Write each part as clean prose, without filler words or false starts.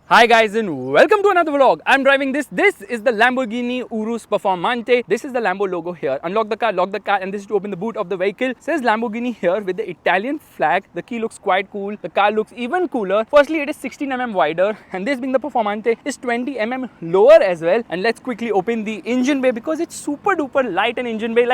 Hi guys and welcome to another vlog. I'm driving this. This is the Lamborghini Urus Performante. This is the Lambo logo here. Unlock the car, lock the car, and this is to open the boot of the vehicle. It says Lamborghini here with the Italian flag. The key looks quite cool. The car looks even cooler. Firstly, it is 16 mm wider, and this being the Performante is 20 mm lower as well. And let's quickly open the engine bay because it's super duper light an engine bay.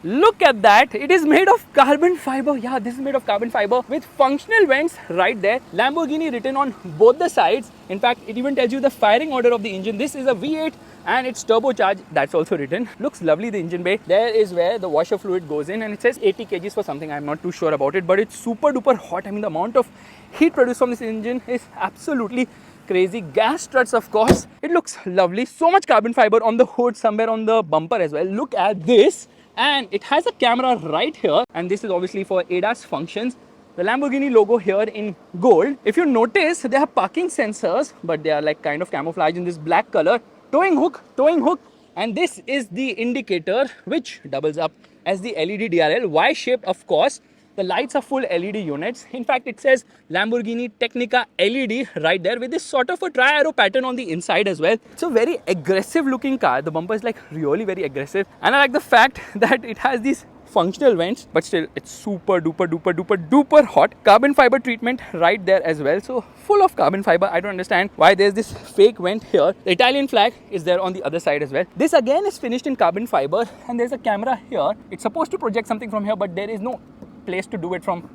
Look at that. It is made of carbon fiber. Yeah, this is made of carbon fiber with functional vents right there. Lamborghini written on both the sides. In fact, it even tells you the firing order of the engine. This is a V8 and it's turbocharged. That's also written. Looks lovely, the engine bay. There is where the washer fluid goes in, and it says 80 kgs for something. I'm not too sure about it, but it's super duper hot. I mean, the amount of heat produced from this engine is absolutely crazy. Gas struts, of course. It looks lovely. So much carbon fiber on the hood, somewhere on the bumper as well. Look at this. And it has a camera right here, and this is obviously for ADAS functions. The Lamborghini logo here in gold. If you notice, they have parking sensors, but they are like kind of camouflaged in this black color. Towing hook, and this is the indicator which doubles up as the LED DRL, Y-shaped of course. The lights are full LED units. In fact, it says Lamborghini Technica LED right there with this sort of a tri-arrow pattern on the inside as well. It's a very aggressive looking car. The bumper is like really very aggressive. And I like the fact that it has these functional vents, but still it's super duper hot. Carbon fiber treatment right there as well. So full of carbon fiber. I don't understand why there's this fake vent here. The Italian flag is there on the other side as well. This again is finished in carbon fiber, and there's a camera here. It's supposed to project something from here, but there is no place to do it from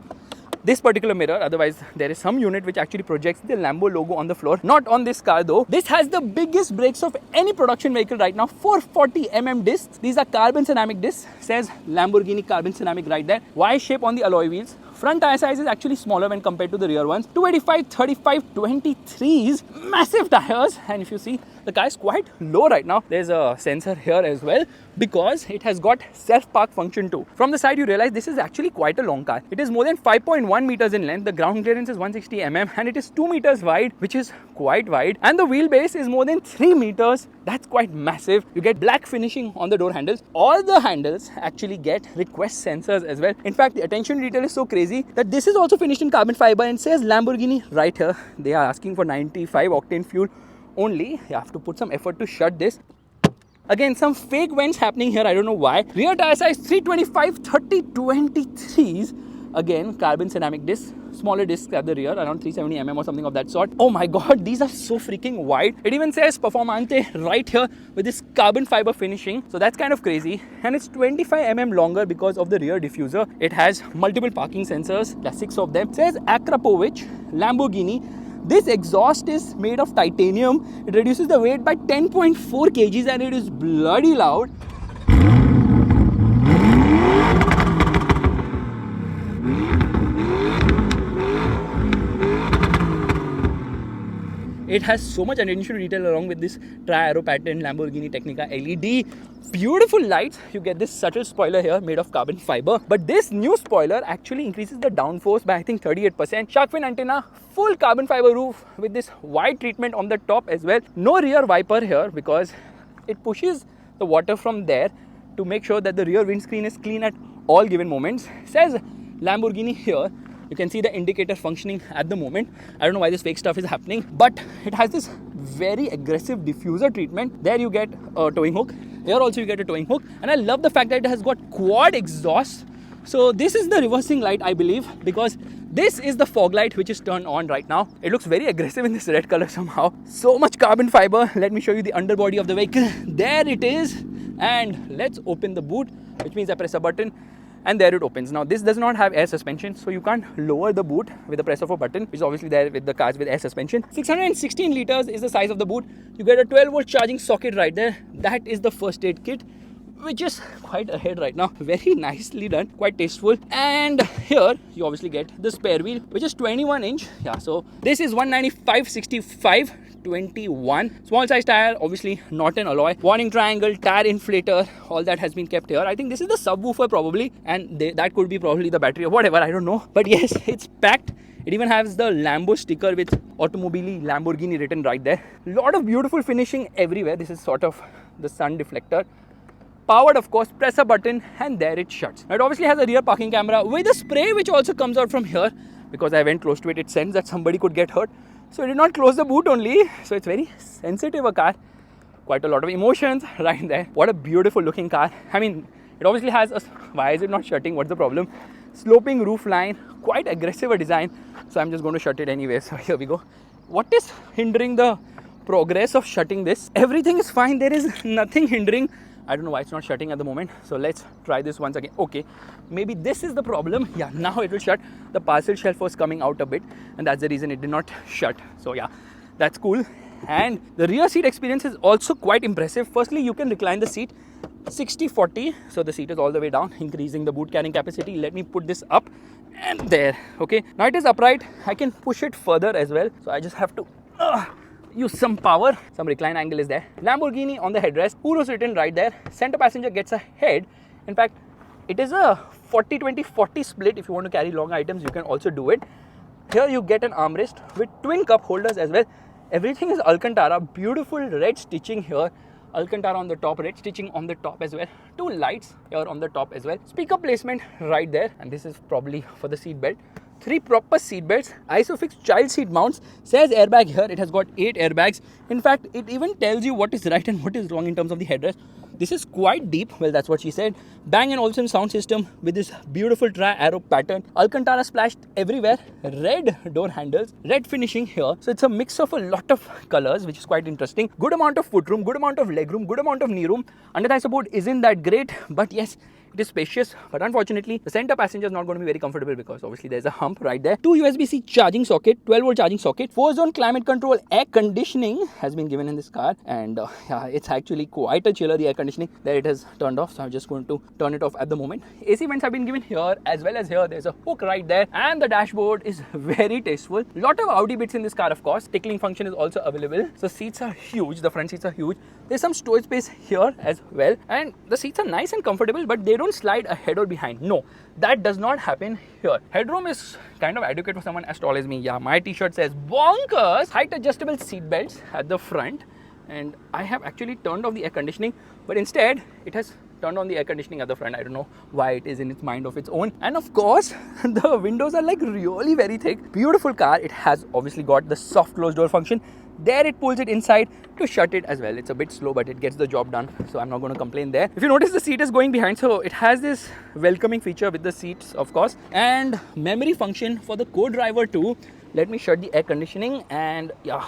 this particular mirror. Otherwise, there is some unit which actually projects the Lambo logo on the floor. Not on this car though. This has the biggest brakes of any production vehicle right now. 440 mm discs. These are carbon ceramic discs. Says Lamborghini carbon ceramic right there. Y shape on the alloy wheels. Front tire size is actually smaller when compared to the rear ones. 285, 35, 23s. Massive tires. And if you see, the car is quite low right now. There's a sensor here as well because it has got self-park function too. From the side, you realize this is actually quite a long car. It is more than 5.1 meters in length. The ground clearance is 160 mm and it is 2 meters wide, which is quite wide. And the wheelbase is more than 3 meters. That's quite massive. You get black finishing on the door handles. All the handles actually get request sensors as well. In fact, the attention to detail is so crazy that this is also finished in carbon fiber and says Lamborghini right here. They are asking for 95 octane fuel only. You have to put some effort to shut this. Again, some fake vents happening here. I don't know why. Rear tire size 325, 30, 23s. Again, carbon ceramic discs. Smaller discs at the rear, around 370 mm or something of that sort. Oh my god, these are so freaking wide. It even says Performante right here with this carbon fiber finishing. So that's kind of crazy. And it's 25 mm longer because of the rear diffuser. It has multiple parking sensors. There are 6 of them. It says Akrapovic Lamborghini. This exhaust is made of titanium. It reduces the weight by 10.4 kgs and it is bloody loud. It has so much attention to detail along with this tri-arrow pattern Lamborghini Technica LED. Beautiful lights. You get this subtle spoiler here made of carbon fiber. But this new spoiler actually increases the downforce by I think 38%. Shark fin antenna, full carbon fiber roof with this wide treatment on the top as well. No rear wiper here because it pushes the water from there to make sure that the rear windscreen is clean at all given moments. It says Lamborghini here. You can see the indicator functioning at the moment. I don't know why this fake stuff is happening, but it has this very aggressive diffuser treatment. There you get a towing hook. Here also you get a towing hook. And I love the fact that it has got quad exhaust. So this is the reversing light, I believe, because this is the fog light which is turned on right now. It looks very aggressive in this red color somehow. So much carbon fiber. Let me show you the underbody of the vehicle. There it is. And let's open the boot, which means I press a button. And there it opens. Now this does not have air suspension, so you can't lower the boot with the press of a button, which is obviously there with the cars with air suspension. 616 liters is the size of the boot. You get a 12-volt charging socket right there. That is the first aid kit, which is quite ahead right now. Very nicely done, quite tasteful. And here you obviously get the spare wheel, which is 21 inch. Yeah, so this is 195/65. 21. Small size tire, obviously not an alloy. Warning triangle, tire inflator, all that has been kept here. I think this is the subwoofer probably, and that could be probably the battery or whatever, I don't know. But yes, it's packed. It even has the Lambo sticker with Automobili Lamborghini written right there. Lot of beautiful finishing everywhere. This is sort of the sun deflector. Powered, of course, press a button and there it shuts. It obviously has a rear parking camera with a spray which also comes out from here. Because I went close to it, it sensed that somebody could get hurt. So it did not close the boot only. So it's very sensitive a car. Quite a lot of emotions right there. What a beautiful looking car. I mean, it obviously has a, why is it not shutting? What's the problem? Sloping roof line, quite aggressive a design. So I'm just going to shut it anyway. So here we go. What is hindering the progress of shutting this? Everything is fine. There is nothing hindering. I don't know why it's not shutting at the moment. So let's try this once again. Okay, maybe this is the problem. Yeah, now it will shut. The parcel shelf was coming out a bit and that's the reason it did not shut. So yeah, that's cool. And the rear seat experience is also quite impressive. Firstly, you can recline the seat 60-40. So the seat is all the way down, increasing the boot carrying capacity. Let me put this up and there. Okay, now it is upright. I can push it further as well. So I just have to use some power. Some recline angle is there. Lamborghini on the headrest. Urus written right there. Center passenger gets a head. In fact, it is a 40-20-40 split. If you want to carry long items, you can also do it. Here you get an armrest with twin cup holders as well. Everything is Alcantara. Beautiful red stitching here. Alcantara on the top, red stitching on the top as well. Two lights here on the top as well. Speaker placement right there. And this is probably for the seat belt. 3 proper seat belts. Isofix child seat mounts. Says airbag here. It has got 8 airbags. In fact, it even tells you what is right and what is wrong in terms of the headrest. This is quite deep. Well, that's what she said. Bang & Olufsen sound system with this beautiful tri-arrow pattern. Alcantara splashed everywhere. Red door handles. Red finishing here. So it's a mix of a lot of colors, which is quite interesting. Good amount of footroom. Good amount of legroom. Good amount of knee room. Under thigh support isn't that great. But yes, it is spacious. But unfortunately, the center passenger is not going to be very comfortable because obviously there's a hump right there. 2 USB-C charging socket. 12-volt charging socket. 4-zone climate control. Air conditioning has been given in this car. And yeah, it's actually quite a chiller, the air conditioning. There it has turned off, so I'm just going to turn it off at the moment. AC vents have been given here as well as here. There's a hook right there and the dashboard is very tasteful. Lot of Audi bits in this car, of course. Tickling function is also available. So seats are huge. The front seats are huge. There's some storage space here as well, and the seats are nice and comfortable, but they don't slide ahead or behind. No, that does not happen here. Headroom is kind of adequate for someone as tall as me. Yeah, my t-shirt says bonkers. Height adjustable seat belts at the front. And I have actually turned off the air conditioning, but instead it has turned on the air conditioning at the front. I don't know why it is in its mind of its own. And of course, the windows are like really very thick. Beautiful car. It has obviously got the soft close door function. There it pulls it inside to shut it as well. It's a bit slow, but it gets the job done. So I'm not going to complain there. If you notice, the seat is going behind. So it has this welcoming feature with the seats, of course, and memory function for the co-driver too. Let me shut the air conditioning and yeah.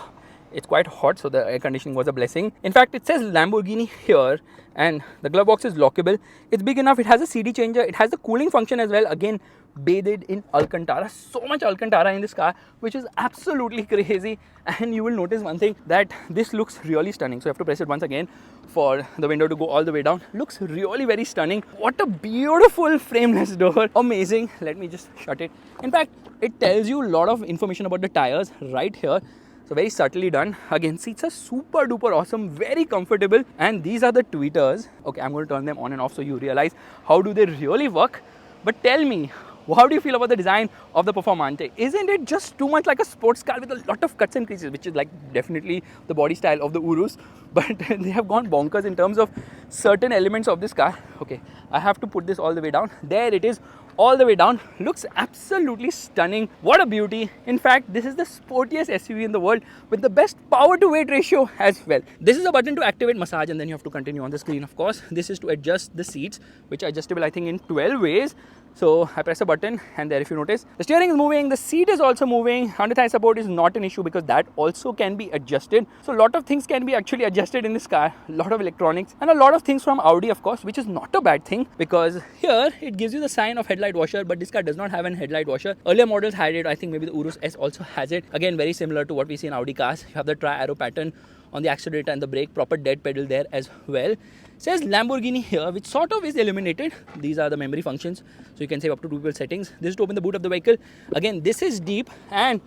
It's quite hot, so the air conditioning was a blessing. In fact, it says Lamborghini here and the glove box is lockable. It's big enough. It has a CD changer. It has the cooling function as well. Again, bathed in Alcantara. So much Alcantara in this car, which is absolutely crazy. And you will notice one thing, that this looks really stunning. So you have to press it once again for the window to go all the way down. Looks really very stunning. What a beautiful frameless door. Amazing. Let me just shut it. In fact, it tells you a lot of information about the tires right here. So very subtly done. Again, seats are super duper awesome, very comfortable. And these are the tweeters. Okay, I'm going to turn them on and off so you realize how do they really work. But tell me, how do you feel about the design of the Performante? Isn't it just too much like a sports car with a lot of cuts and creases, which is like definitely the body style of the Urus, but they have gone bonkers in terms of certain elements of this car. Okay, I have to put this all the way down. There it is, all the way down. Looks absolutely stunning. What a beauty. In fact, this is the sportiest SUV in the world with the best power to weight ratio as well. This is a button to activate massage and then you have to continue on the screen, of course. This is to adjust the seats, which are adjustable I think in 12 ways. So I press a button and there, if you notice, the steering is moving, the seat is also moving. Under thigh support is not an issue because that also can be adjusted. So a lot of things can be actually adjusted in this car. A lot of electronics and a lot of things from Audi, of course, which is not a bad thing because here it gives you the sign of headlight washer, but this car does not have an headlight washer. Earlier models had it. I think maybe the Urus S also has it. Again, very similar to what we see in Audi cars. You have the tri-arrow pattern on the accelerator and the brake, proper dead pedal there as well. Says Lamborghini here, which sort of is illuminated. These are the memory functions, so you can save up to 2 people settings. This is to open the boot of the vehicle. Again, this is deep and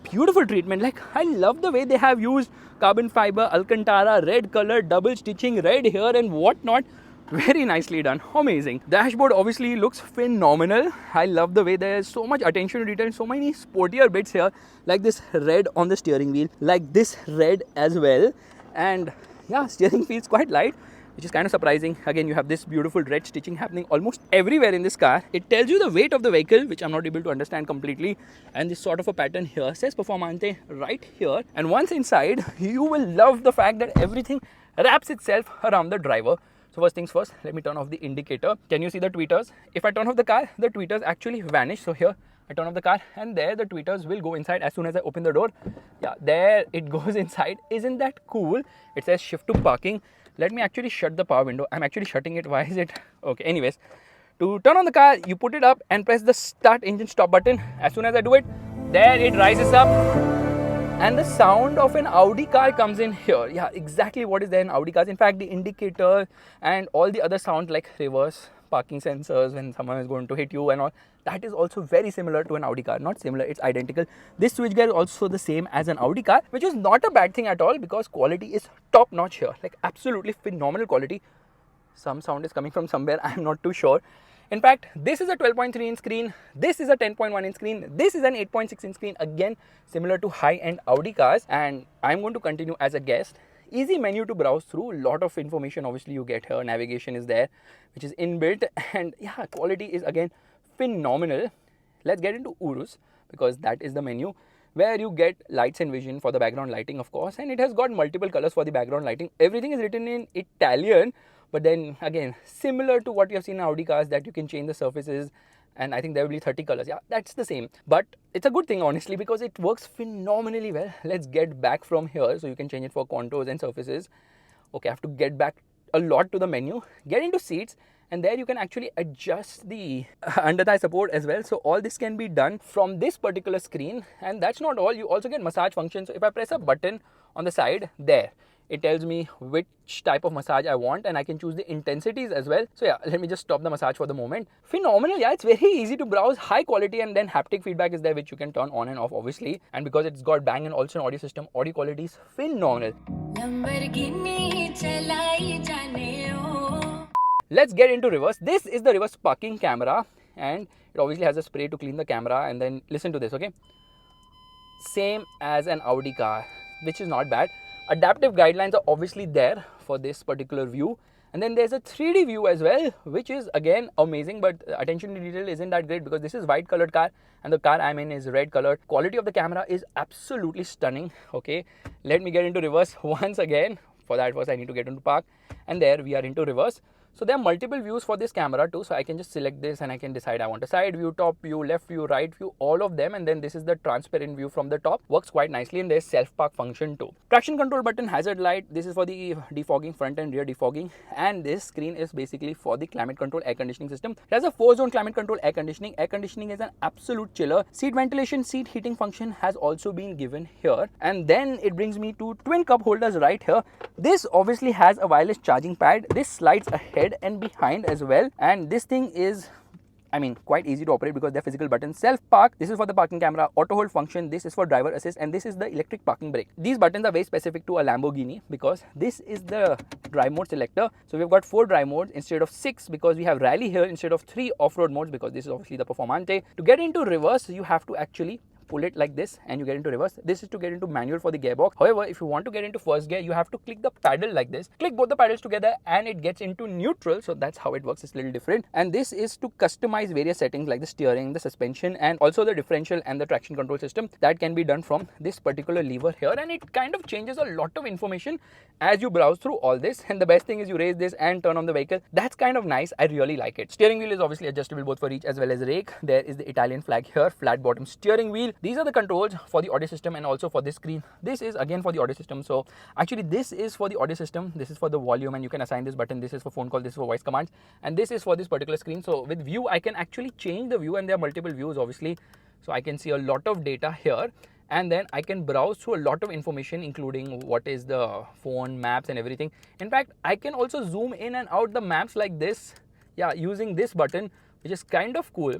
beautiful treatment. Like, I love the way they have used carbon fiber, Alcantara, red color, double stitching, red here and whatnot. Very nicely done. Amazing. Dashboard obviously looks phenomenal. I love the way there's so much attention to detail, so many sportier bits here, like this red on the steering wheel, like this red as well. And yeah, steering feels quite light. which is kind of surprising. Again, you have this beautiful red stitching happening almost everywhere in this car. It tells you the weight of the vehicle, which I'm not able to understand completely. And this sort of a pattern here says Performante right here. And once inside, you will love the fact that everything wraps itself around the driver. So first things first, let me turn off the indicator. Can you see the tweeters? If I turn off the car, the tweeters actually vanish. So here, I turn off the car and there the tweeters will go inside as soon as I open the door. Yeah, there it goes inside. Isn't that cool? It says shift to parking. Let me actually shut the power window. I'm actually shutting it. Why is it? Okay, anyways. To turn on the car, you put it up and press the start engine stop button. As soon as I do it, there it rises up. And the sound of an Audi car comes in here. Yeah, exactly what is there in Audi cars. In fact, the indicator and all the other sounds like reverse parking sensors when someone is going to hit you and all, that is also very similar to an Audi car. Not similar, it's identical. This switchgear is also the same as an Audi car, which is not a bad thing at all because quality is top notch here. Like absolutely phenomenal quality. Some sound is coming from somewhere, I'm not too sure. In fact, this is a 12.3 inch screen, this is a 10.1 inch screen, this is an 8.6 inch screen, again similar to high-end Audi cars. And I'm going to continue as a guest. Easy menu to browse through, lot of information obviously you get here, navigation is there which is inbuilt, and yeah, quality is again phenomenal. Let's get into Urus because that is the menu where you get lights and vision for the background lighting, of course, and it has got multiple colors for the background lighting. Everything is written in Italian, but then again similar to what you have seen in Audi cars that you can change the surfaces, and I think there will be 30 colors. Yeah, that's the same, but it's a good thing honestly because it works phenomenally well. Let's get back from here so you can change it for contours and surfaces. Okay, I have to get back a lot to the menu, get into seats, and there you can actually adjust the under thigh support as well. So all this can be done from this particular screen, and that's not all. You also get massage function. So if I press a button on the side there, it tells me which type of massage I want, and I can choose the intensities as well. So yeah, let me just stop the massage for the moment. Phenomenal. Yeah, it's very easy to browse, high quality, and then haptic feedback is there which you can turn on and off obviously. And because it's got Bang & Olufsen audio system, audio quality is phenomenal. Let's get into reverse. This is the reverse parking camera, and it obviously has a spray to clean the camera. And then listen to this, okay? Same as an Audi car, which is not bad. Adaptive guidelines are obviously there for this particular view. And then there's a 3D view as well, which is again amazing, but attention to detail isn't that great because this is white colored car and the car I'm in is red colored. Quality of the camera is absolutely stunning. Okay, let me get into reverse once again. For that first I need to get into park, and there we are into reverse. So there are multiple views for this camera too. So I can just select this and I can decide I want a side view, top view, left view, right view, all of them. And then this is the transparent view from the top. Works quite nicely, and there's self-park function too. Traction control button, hazard light. This is for the defogging, front and rear defogging. And this screen is basically for the climate control air conditioning system. It has a 4-zone climate control air conditioning. Air conditioning is an absolute chiller. Seat ventilation, seat heating function has also been given here. And then it brings me to twin cup holders right here. This obviously has a wireless charging pad. This slides ahead and behind as well, and this thing is quite easy to operate because they're physical buttons. Self park, this is for the parking camera. Auto hold function, this is for driver assist, and this is the electric parking brake. These buttons are very specific to a Lamborghini because this is the drive mode selector. So we've got 4 drive modes instead of 6 because we have rally here instead of 3 off-road modes because this is obviously the Performante. To get into reverse, you have to actually pull it like this and you get into reverse. This is to get into manual for the gearbox. However, if you want to get into first gear, you have to click the paddle like this. Click both the paddles together and it gets into neutral. So that's how it works. It's a little different. And this is to customize various settings like the steering, the suspension, and also the differential and the traction control system. That can be done from this particular lever here, and it kind of changes a lot of information as you browse through all this. And the best thing is you raise this and turn on the vehicle. That's kind of nice. I really like it. Steering wheel is obviously adjustable both for reach as well as rake. There is the Italian flag here, flat bottom steering wheel. These are the controls for the audio system and also for this screen. This is again for the audio system. So actually this is for the audio system. This is for the volume and you can assign this button. This is for phone call. This is for voice commands. And this is for this particular screen. So with view, I can actually change the view, and there are multiple views obviously. So I can see a lot of data here. And then I can browse through a lot of information, including what is the phone, maps and everything. In fact, I can also zoom in and out the maps like this. Yeah, using this button, which is kind of cool.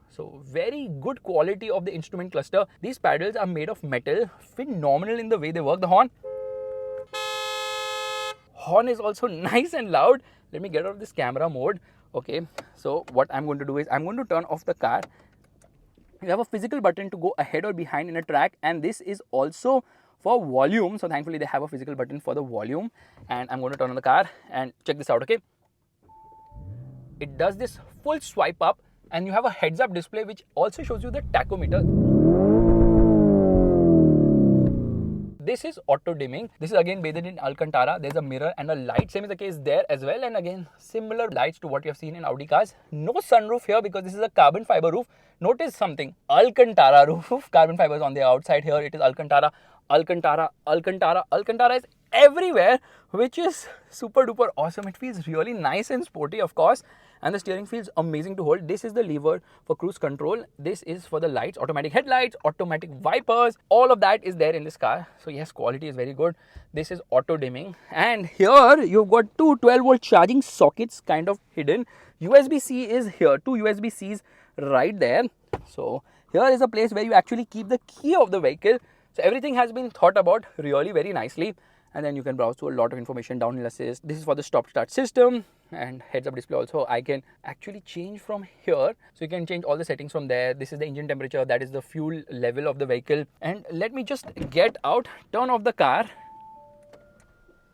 So very good quality of the instrument cluster. These paddles are made of metal. Phenomenal in the way they work. The horn is also nice and loud. Let me get out of this camera mode. Okay, so what I'm going to do is I'm going to turn off the car. You have a physical button to go ahead or behind in a track, and this is also For volume, so thankfully they have a physical button for the volume, and I'm going to turn on the car and check this out, okay? It does this full swipe up, and you have a heads up display which also shows you the tachometer. This is auto dimming. This is again bathed in Alcantara. There's a mirror and a light. Same is the case there as well. And again, similar lights to what you have seen in Audi cars. No sunroof here because this is a carbon fiber roof. Notice something. Alcantara roof. Carbon fibers on the outside. Here it is Alcantara. Alcantara, Alcantara, Alcantara is everywhere, which is super duper awesome. It feels really nice and sporty, of course. And the steering feels amazing to hold. This is the lever for cruise control. This is for the lights, automatic headlights, automatic wipers. All of that is there in this car. So yes, quality is very good. This is auto dimming. And here you've got two 12-volt charging sockets kind of hidden. USB-C is here, two USB-Cs right there. So here is a place where you actually keep the key of the vehicle. So everything has been thought about really very nicely. And then you can browse through a lot of information, downhill assist. This is for the stop start system and heads up display also. I can actually change from here. So you can change all the settings from there. This is the engine temperature. That is the fuel level of the vehicle. And let me just get out, turn off the car.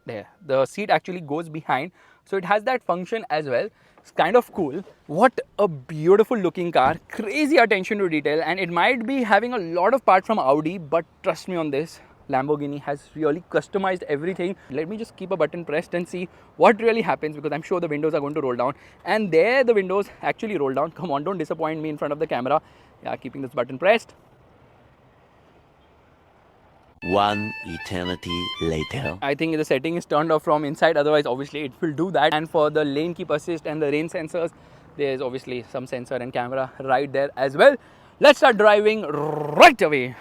There, the seat actually goes behind. So it has that function as well. It's kind of cool. What a beautiful looking car. Crazy attention to detail. And it might be having a lot of parts from Audi, but trust me on this. Lamborghini has really customized everything. Let me just keep a button pressed and see what really happens, because I'm sure the windows are going to roll down. And there the windows actually roll down. Come on, don't disappoint me in front of the camera. Yeah, keeping this button pressed. One eternity later. I think the setting is turned off from inside, otherwise obviously it will do that. And for the lane keep assist and the rain sensors, there's obviously some sensor and camera right there as well. Let's start driving right away.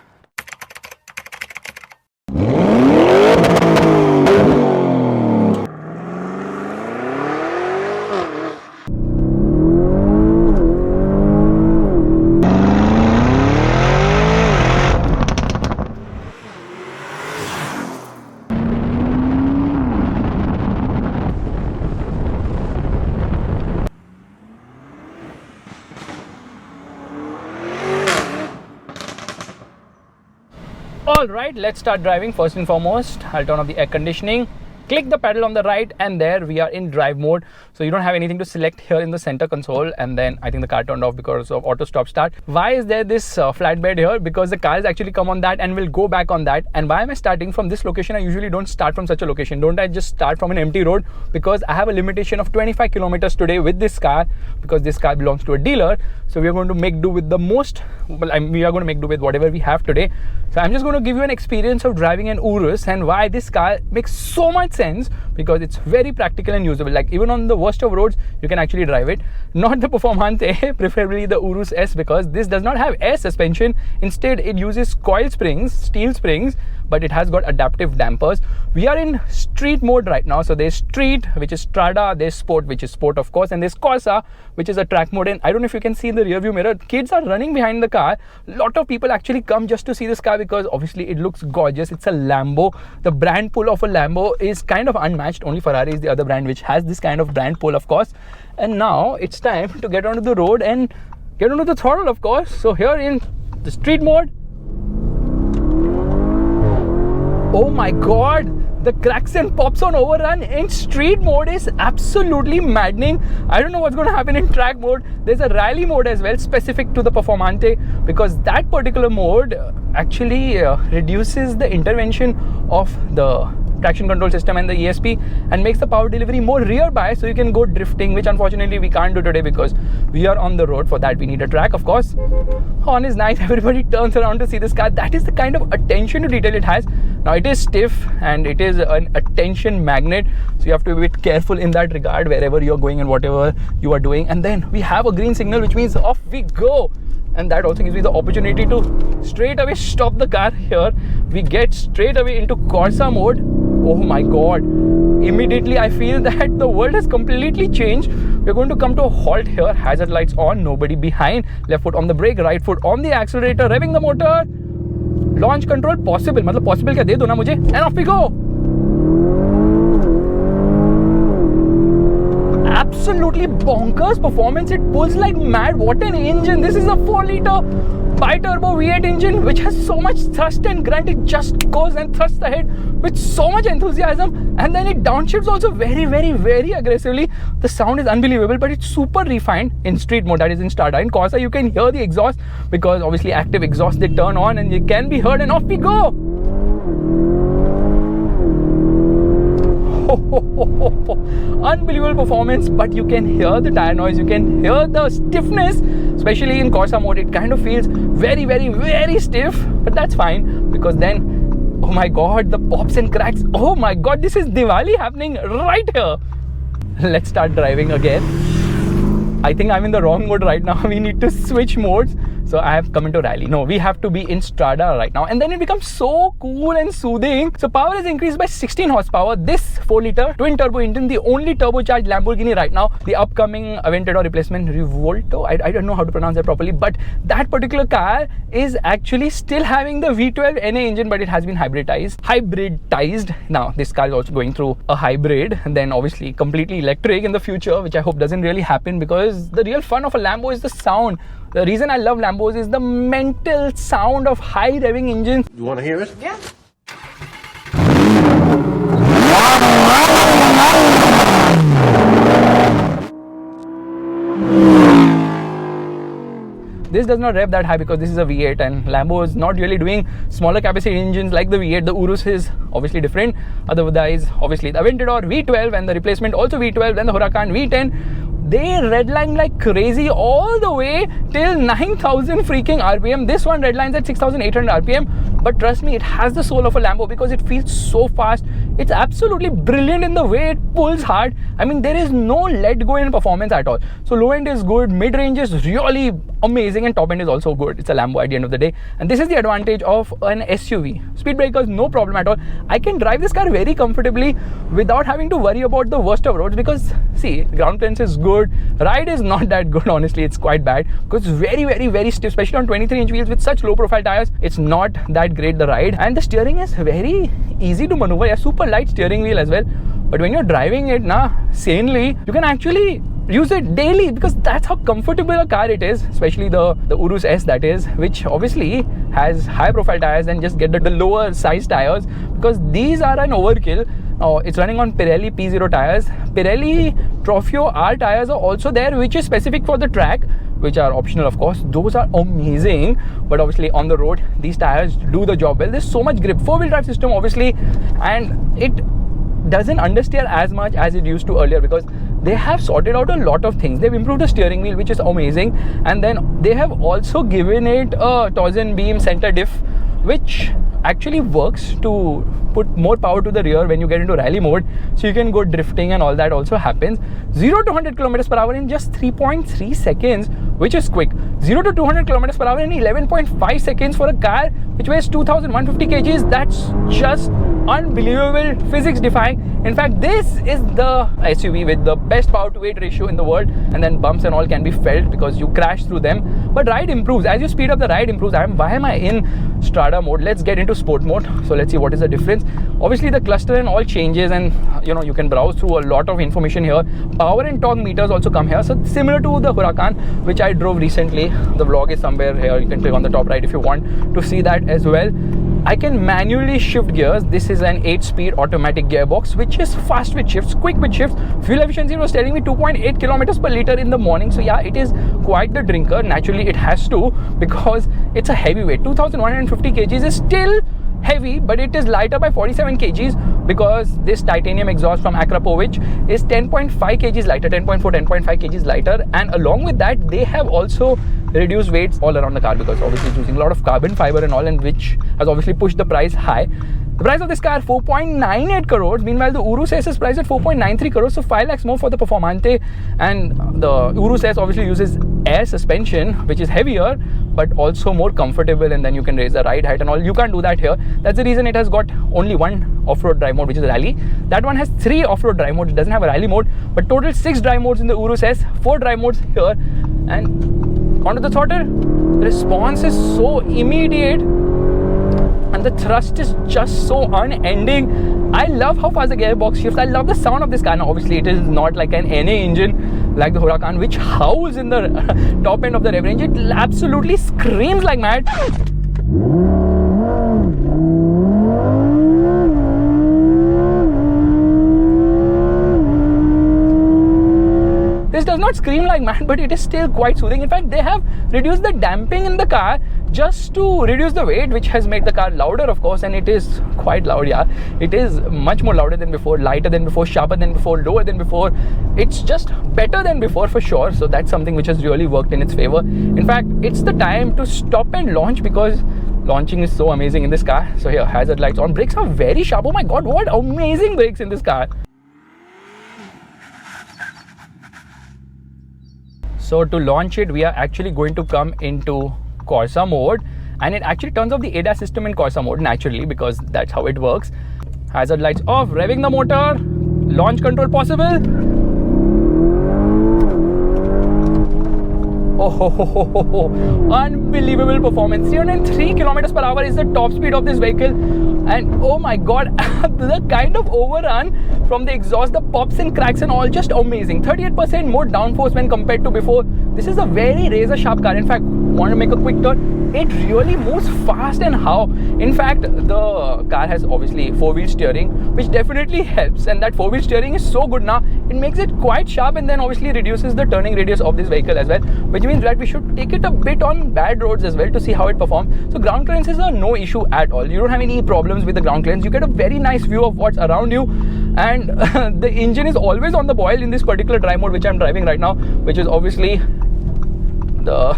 Alright, let's start driving. First and foremost, I'll turn off the air conditioning. Click the pedal on the right, and there we are in drive mode. So you don't have anything to select here in the center console. And then I think the car turned off because of auto stop start. Why is there this flatbed here? Because the cars actually come on that and will go back on that. And why am I starting from this location? I usually don't start from such a location. Don't I just start from an empty road? Because I have a limitation of 25 kilometers today with this car, because this car belongs to a dealer. So we are going to make do with the most, we are going to make do with whatever we have today. So I'm just going to give you an experience of driving an Urus and why this car makes so much sense, because it's very practical and usable. Like even on the worst of roads, you can actually drive it. Not the Performante, preferably the Urus S, because this does not have air suspension. Instead, it uses coil springs, steel springs, but it has got adaptive dampers. We are in street mode right now. So there's street, which is Strada, there's sport, which is sport of course, and there's Corsa, which is a track mode. And I don't know if you can see in the rear view mirror, kids are running behind the car. A lot of people actually come just to see this car because obviously it looks gorgeous. It's a Lambo. The brand pull of a Lambo is kind of unmatched. Only Ferrari is the other brand which has this kind of brand pull, of course. And now it's time to get onto the road and get onto the throttle, of course. So here in the street mode, oh my god, the cracks and pops on overrun in street mode is absolutely maddening. I don't know what's going to happen in track mode. There's a rally mode as well, specific to the Performante, because that particular mode actually reduces the intervention of the traction control system and the ESP and makes the power delivery more rear bias, so you can go drifting, which unfortunately we can't do today because we are on the road. For that we need a track, of course. Horn is nice. Everybody turns around to see this car. That is the kind of attention to detail it has. Now it is stiff and it is an attention magnet, so you have to be a bit careful in that regard wherever you're going and whatever you are doing. And then we have a green signal, which means off we go. And that also gives me the opportunity to straight away stop the car here. We get straight away into Corsa mode. Oh my god, immediately I feel that the world has completely changed. We're going to come to a halt here. Hazard lights on, nobody behind. Left foot on the brake, right foot on the accelerator, revving the motor. Launch control possible, मतलब possible क्या दे दो ना मुझे, and off we go. Absolutely bonkers performance. It pulls like mad. What an engine. This is a 4 liter bi-turbo V8 engine which has so much thrust and grunt. It just goes and thrusts ahead with so much enthusiasm, and then it downshifts also very aggressively. The sound is unbelievable, but it's super refined in street mode, that is in Strada. In Corsa you can hear the exhaust because obviously active exhaust they turn on and it can be heard, and off we go. Unbelievable performance, but you can hear the tire noise, you can hear the stiffness, especially in Corsa mode. It kind of feels very stiff, but that's fine because then, oh my god, the pops and cracks. Oh my god, this is Diwali happening right here. Let's start driving again. I think I'm in the wrong mode right now. We need to switch modes. So I have come into rally. No, we have to be in Strada right now. And then it becomes so cool and soothing. So power is increased by 16 horsepower. This 4-liter twin turbo engine, the only turbocharged Lamborghini right now. The upcoming Aventador replacement Rivolto, I don't know how to pronounce that properly, but that particular car is actually still having the V12 NA engine, but it has been hybridized. Now this car is also going through a hybrid, and then obviously completely electric in the future, which I hope doesn't really happen, because the real fun of a Lambo is the sound. The reason I love Lambos is the mental sound of high revving engines. You want to hear it? Yeah. This does not rev that high because this is a V8, and Lambo is not really doing smaller capacity engines like the V8. The Urus is obviously different. Otherwise, obviously the Aventador V12 and the replacement also V12, and the Huracan V10. They redline like crazy all the way till 9,000 freaking RPM. This one redlines at 6,800 RPM. But trust me, it has the soul of a Lambo because it feels so fast. It's absolutely brilliant in the way it pulls hard. I mean, there is no let go in performance at all. So low end is good, mid range is really amazing, and top end is also good. It's a Lambo at the end of the day. And this is the advantage of an SUV. Speed breakers, no problem at all. I can drive this car very comfortably without having to worry about the worst of roads, because see, ground clearance is good. Ride is not that good, honestly. It's quite bad because it's very stiff, especially on 23-inch wheels with such low profile tires. It's not that great, the ride. And the steering is very easy to maneuver. A super light steering wheel as well. But when you're driving it sanely, you can actually use it daily because that's how comfortable a car it is, especially the Urus S, that is, which obviously has high profile tires, and just get the lower size tires because these are an overkill. It's running on Pirelli P0 tires. Pirelli Trofeo R tires are also there, which is specific for the track, which are optional of course. Those are amazing, but obviously on the road these tires do the job well. There's so much grip, 4-wheel drive system obviously, and it doesn't understeer as much as it used to earlier because they have sorted out a lot of things. They've improved the steering wheel, which is amazing, and then they have also given it a Torsen beam center diff, which actually works to put more power to the rear when you get into rally mode, so you can go drifting and all that also happens. 0 to 100 km per hour in just 3.3 seconds, which is quick. 0 to 200 km per hour in 11.5 seconds for a car which weighs 2,150 kgs. That's just unbelievable, physics defying. In fact, this is the SUV with the best power to weight ratio in the world, and then bumps and all can be felt because you crash through them. But ride improves as you speed up. The ride improves. Why am I in Strada mode? Let's get into sport mode. So let's see what is the difference. Obviously the cluster and all changes, and you can browse through a lot of information here. Power and torque meters also come here, so similar to the Huracan which I drove recently. The vlog is somewhere here. You can click on the top right if you want to see that as well. I can manually shift gears. This is an 8-speed automatic gearbox, which is fast with shifts, quick with shifts. Fuel efficiency was telling me 2.8 kilometers per liter in the morning. So yeah, it is quite the drinker. Naturally, it has to, because it's a heavyweight. 2,150 kgs is still heavy, but it is lighter by 47 kgs because this titanium exhaust from Akrapovic is 10.5 kgs lighter, 10.4, 10.5 kgs lighter. And along with that, they have also reduced weights all around the car because obviously it's using a lot of carbon fiber and all, and which has obviously pushed the price high. The price of this car, 4.98 crores. Meanwhile, the Urus S is priced at 4.93 crores, so 5 lakhs more for the Performante. And the Urus S obviously uses air suspension, which is heavier, but also more comfortable, and then you can raise the ride height and all. You can't do that here. That's the reason it has got only one off-road drive mode, which is rally. That one has 3 off-road drive modes. It doesn't have a rally mode, but total 6 drive modes in the Urus S, 4 drive modes here. And onto the throttle, the response is so immediate, and the thrust is just so unending. I love how fast the gearbox shifts. I love the sound of this car. Now obviously it is not like an NA engine like the Huracan, which howls in the top end of the rev range. It absolutely screams like mad. This does not scream like mad, but it is still quite soothing. In fact, they have reduced the damping in the car just to reduce the weight, which has made the car louder, of course, and it is quite loud. Yeah, it is much more louder than before, lighter than before, sharper than before, lower than before. It's just better than before for sure. So that's something which has really worked in its favor. In fact, it's the time to stop and launch, because launching is so amazing in this car. So here, hazard lights on. Brakes are very sharp. Oh my god, what amazing brakes in this car. So to launch it, we are actually going to come into Corsa mode, and it actually turns off the ADAS system in Corsa mode naturally, because that's how it works. Hazard lights off, revving the motor, launch control possible. Oh, unbelievable performance. 303 kilometers per hour is the top speed of this vehicle. And oh my god, the kind of overrun from the exhaust, the pops and cracks and all, just amazing. 38% more downforce when compared to before. This is a very razor sharp car. In fact, want to make a quick turn, it really moves fast. And how? In fact, the car has obviously four-wheel steering, which definitely helps, and that four-wheel steering is so good now, it makes it quite sharp, and then obviously reduces the turning radius of this vehicle as well, which means that we should take it a bit on bad roads as well to see how it performs. So ground clearances are no issue at all. You don't have any problems with the ground clearance. You get a very nice view of what's around you, and the engine is always on the boil in this particular drive mode which I'm driving right now, which is obviously the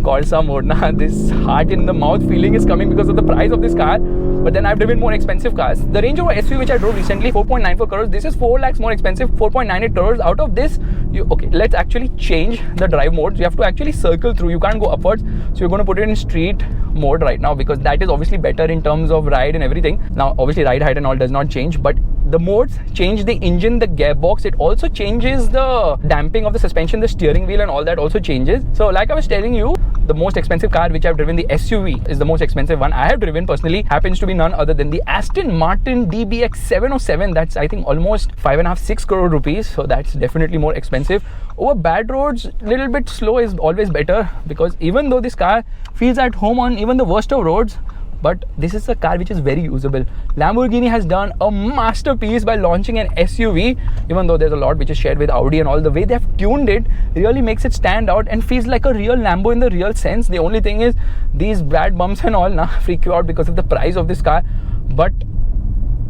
Corsa mode. Now this heart in the mouth feeling is coming because of the price of this car, but then I've driven more expensive cars. The Range Rover SV which I drove recently, 4.94 crores. This is 4 lakhs more expensive, 4.98 crores. Out of this, okay, let's actually change the drive modes. You have to actually circle through. You can't go upwards. So you're going to put it in street mode right now, because that is obviously better in terms of ride and everything. Now obviously ride height and all does not change, but the modes change the engine, the gearbox. It also changes the damping of the suspension, the steering wheel and all that also changes. So like I was telling you, the most expensive car which I've driven, the SUV, is the most expensive one I have driven personally, happens to be none other than the Aston Martin DBX 707. That's I think almost 5.5-6 crore rupees. So that's definitely more expensive. Over bad roads, little bit slow is always better, because even though this car feels at home on even the worst of roads, but this is a car which is very usable. Lamborghini has done a masterpiece by launching an SUV, even though there's a lot which is shared with Audi and all. The way they have tuned it really makes it stand out and feels like a real Lambo in the real sense. The only thing is these bad bumps and all now freak you out because of the price of this car. But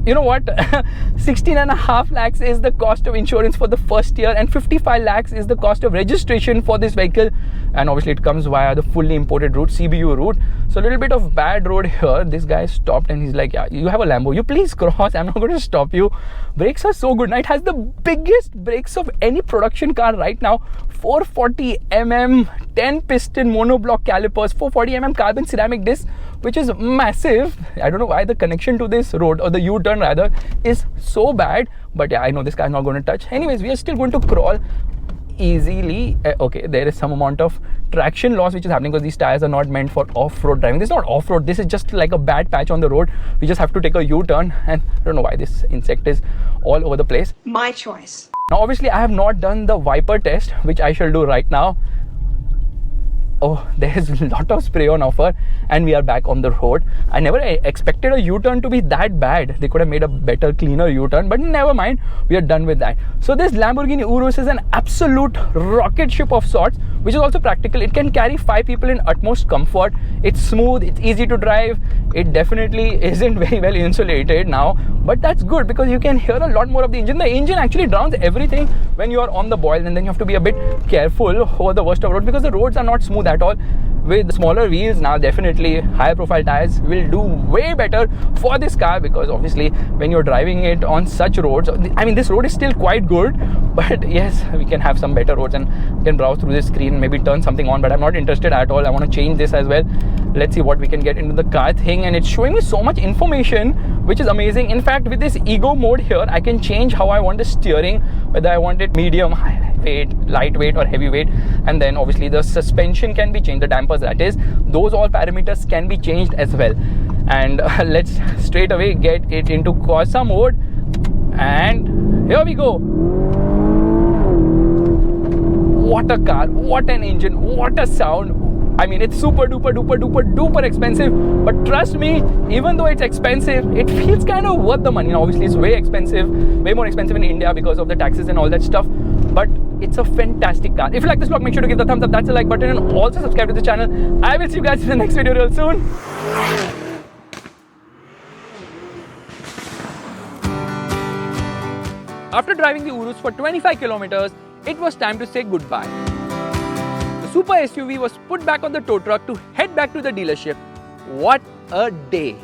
you know what, 16.5 lakhs is the cost of insurance for the first year, and 55 lakhs is the cost of registration for this vehicle, and obviously it comes via the fully imported route, CBU route. So a little bit of bad road here. This guy stopped and he's like, yeah, you have a Lambo, you please cross, I'm not going to stop you. Brakes are so good. Now it has the biggest brakes of any production car right now, 440mm 10 piston monoblock calipers, 440mm carbon ceramic disc, which is massive. I don't know why the connection to this road, or the U-turn rather, is so bad, but yeah, I know this car is not going to touch. Anyways, we are still going to crawl easily. Okay, there is some amount of traction loss which is happening because these tires are not meant for off-road driving. This is not off-road, this is just like a bad patch on the road. We just have to take a U-turn, and I don't know why this insect is all over the place. My choice. Now obviously I have not done the wiper test, which I shall do right now. Oh, there's a lot of spray on offer, and we are back on the road. I never expected a U-turn to be that bad. They could have made a better, cleaner U-turn, but never mind, we are done with that. So this Lamborghini Urus is an absolute rocket ship of sorts, which is also practical. It can carry 5 people in utmost comfort. It's smooth, it's easy to drive. It definitely isn't very well insulated now, but that's good because you can hear a lot more of the engine. The engine actually drowns everything when you are on the boil, and then you have to be a bit careful over the worst of roads because the roads are not smooth at all. With smaller wheels now, definitely higher profile tires will do way better for this car, because obviously when you're driving it on such roads, I mean this road is still quite good, but yes, we can have some better roads, and we can browse through this screen, maybe turn something on, but I'm not interested at all. I want to change this as well. Let's see what we can get into the car thing, and it's showing me so much information, which is amazing. In fact, with this ego mode here, I can change how I want the steering, whether I want it medium, weight, lightweight or heavyweight, and then obviously the suspension can be changed, the dampers that is, those all parameters can be changed as well. And let's straight away get it into Corsa mode, and here we go. What a car, what an engine, what a sound. I mean, it's super duper expensive, but trust me, even though it's expensive, it feels kind of worth the money. Now, obviously it's way expensive, way more expensive in India because of the taxes and all that stuff, but it's a fantastic car. If you like this vlog, make sure to give the thumbs up, that's the like button, and also subscribe to the channel. I will see you guys in the next video real soon. After driving the Urus for 25 kilometers, it was time to say goodbye. The super SUV was put back on the tow truck to head back to the dealership. What a day!